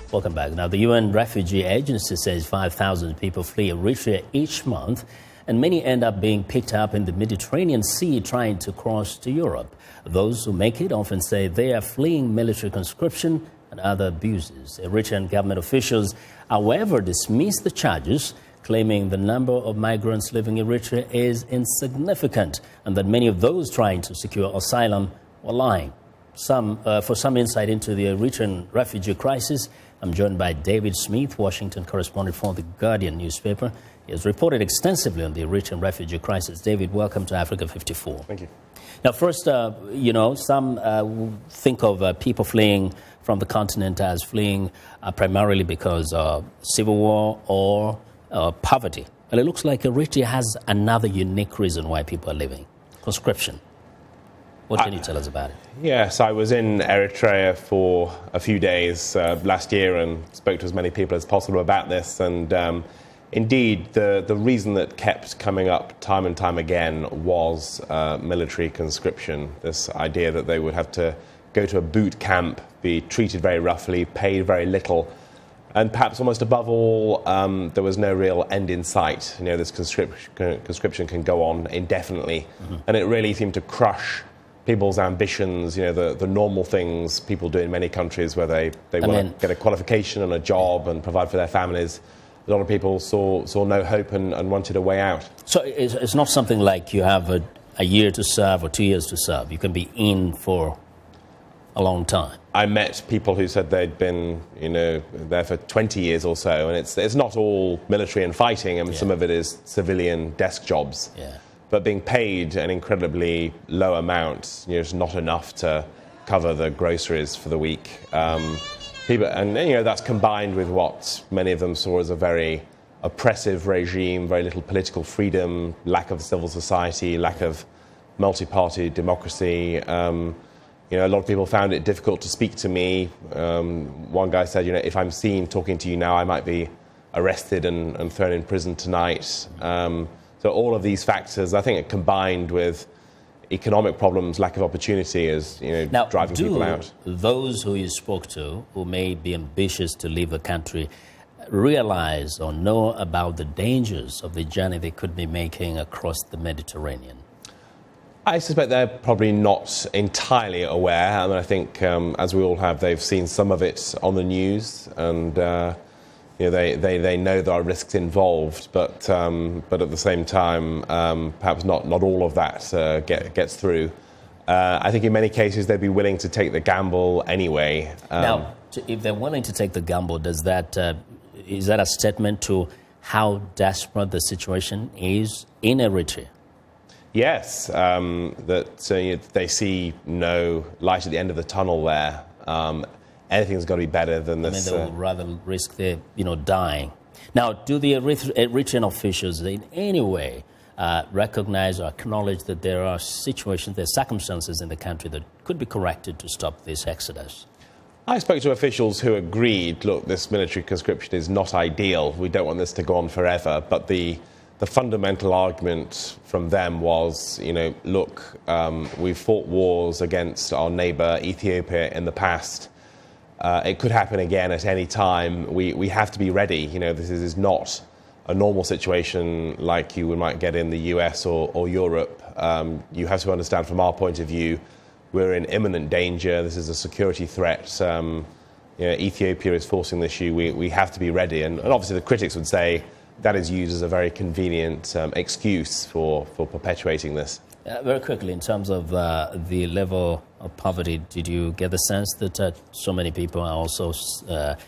Welcome back. Now, the UN Refugee Agency says 5,000 people flee Eritrea each month, and many end up being picked up in the Mediterranean Sea trying to cross to Europe. Those who make it often say they are fleeing military conscription and other abuses. Eritrean government officials, however, dismiss the charges, claiming the number of migrants living in Eritrea is insignificant and that many of those trying to secure asylum were lying. For some insight into the Eritrean refugee crisis, I'm joined by David Smith, Washington correspondent for The Guardian newspaper. He has reported extensively on the Eritrean refugee crisis. David, welcome to Africa 54. Thank you. Now, first, some think of people fleeing from the continent as fleeing primarily because of civil war or poverty. But it looks like Eritrea has another unique reason why people are leaving: conscription. What can you tell us about it? Yes, I was in Eritrea for a few days last year and spoke to as many people as possible about this. And indeed, the reason that kept coming up time and time again was military conscription. This idea that they would have to go to a boot camp, be treated very roughly, paid very little. And perhaps almost above all, there was no real end in sight. You know, this conscription can go on indefinitely. Mm-hmm. And it really seemed to crush people's ambitions, you know, the normal things people do in many countries where they want to get a qualification and a job and provide for their families. A lot of people saw no hope and wanted a way out. So it's not something like you have a year to serve or 2 years to serve. You can be in for a long time. I met people who said they'd been, there for 20 years or so, and it's not all military and fighting. I mean, some of it is civilian desk jobs. Yeah. But being paid an incredibly low amount, it's not enough to cover the groceries for the week. That's combined with what many of them saw as a very oppressive regime, very little political freedom, lack of civil society, lack of multi-party democracy. A lot of people found it difficult to speak to me. One guy said, if I'm seen talking to you now, I might be arrested and thrown in prison tonight. So all of these factors, I think, are combined with economic problems, lack of opportunity, is driving people out. Those who you spoke to, who may be ambitious to leave the country, realize or know about the dangers of the journey they could be making across the Mediterranean? I suspect they're probably not entirely aware. I mean, I think, as we all have, they've seen some of it on the news, and they know there are risks involved, but at the same time, perhaps not all of that gets through. I think in many cases they'd be willing to take the gamble anyway. Now, if they're willing to take the gamble, is that a statement to how desperate the situation is in Eritrea? Yes, they see no light at the end of the tunnel there. Anything's got to be better than this. They would rather risk their, dying. Now, do the Eritrean officials in any way recognize or acknowledge that there are situations, there are circumstances in the country that could be corrected to stop this exodus? I spoke to officials who agreed, look, this military conscription is not ideal. We don't want this to go on forever. But the fundamental argument from them was, look, we've fought wars against our neighbour Ethiopia in the past. It could happen again at any time. We have to be ready. This is not a normal situation like you might get in the US or Europe. You have to understand from our point of view, we're in imminent danger. This is a security threat. Ethiopia is forcing the issue. We have to be ready. And obviously the critics would say that is used as a very convenient excuse for perpetuating this. Very quickly, in terms of the level of poverty, did you get the sense that so many people are also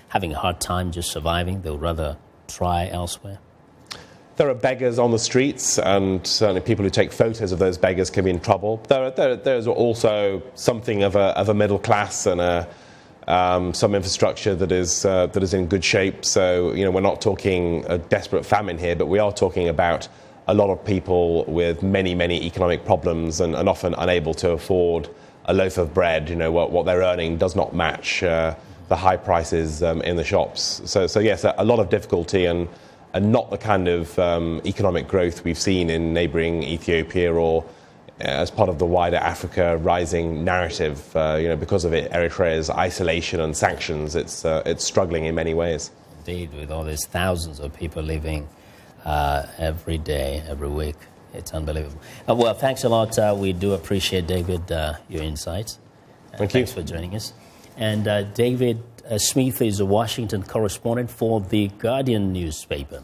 having a hard time just surviving? They would rather try elsewhere? There are beggars on the streets, and certainly people who take photos of those beggars can be in trouble. There's also something of a middle class and some infrastructure that is in good shape. So we're not talking a desperate famine here, but we are talking about a lot of people with many economic problems and often unable to afford a loaf of bread. What they're earning does not match the high prices in the shops. So yes, a lot of difficulty and not the kind of economic growth we've seen in neighbouring Ethiopia or as part of the wider Africa rising narrative. Because of Eritrea's isolation and sanctions, it's struggling in many ways. Indeed, with all these thousands of people living every day, every week. It's unbelievable. Well, thanks a lot. We do appreciate, David, your insights. Thank you. Thanks for joining us. And David Smith is a Washington correspondent for The Guardian newspaper.